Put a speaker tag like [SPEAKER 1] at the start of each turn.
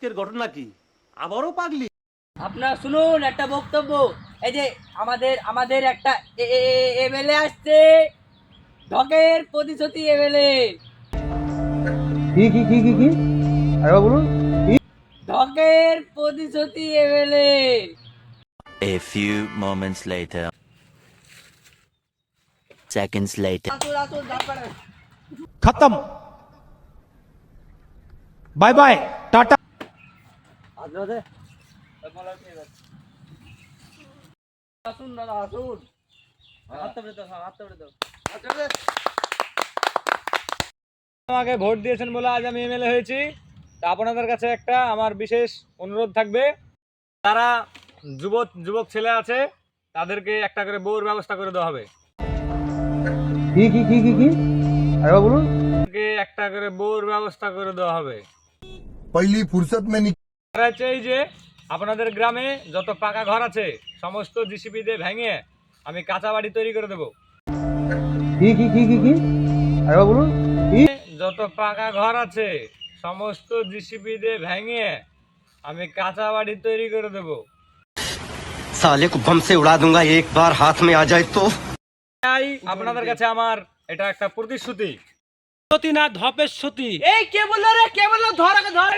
[SPEAKER 1] এর ঘটনা কি? আবারও পাগলি?
[SPEAKER 2] আপনারা শুনুন একটা বক্তব্য। এই যে আমাদের আমাদের একটা এমএলএ আসছে, ঢকের প্রতিশ্রুতি এমএলএ।
[SPEAKER 3] কি আরে বলুন।
[SPEAKER 2] ঢকের প্রতিশ্রুতি MLA.
[SPEAKER 4] A few moments later. Seconds later.
[SPEAKER 2] আসুন আসুন তারপরে
[SPEAKER 3] खत्म बाय बाय टाटा।
[SPEAKER 2] আসুন দাদা আসুন। হাতটা বেঁধে দাও, হাতটা বেঁধে দাও।
[SPEAKER 3] আমাকে ভোট দিয়েছেন বলে আজ আমি এমএলএ হয়েছি। তা আপনাদের কাছে একটা আমার বিশেষ অনুরোধ থাকবে, তারা যুবক যুবক ছেলে আছে তাদেরকে একটা করে বউর ব্যবস্থা করে দেওয়া হবে। কি আরে বলুন। একটা করে বউর ব্যবস্থা করে দেওয়া হবে।
[SPEAKER 5] पहली फुर्सत में
[SPEAKER 3] আর হচ্ছে এই যে আপনাদের গ্রামে যত পাকা ঘর আছে সমস্ত জিসিপি দিয়ে ভেঙে আমি কাঁচা বাড়ি তৈরি করে দেবো। কি আরে বলুন। যত পাকা ঘর আছে সমস্ত জিসিপি দিয়ে ভেঙে আমি কাঁচা বাড়ি তৈরি করে দেবো।
[SPEAKER 6] साले को बम से उड़ा दूंगा एक बार हाथ में आ जाए तो।
[SPEAKER 3] তাই আপনাদের কাছে আমার এটা একটা প্রতিশ্রুতি। সতী না ধপের সতী।
[SPEAKER 2] এই কে বললো রে, কে বললো? ধর আগে ধর।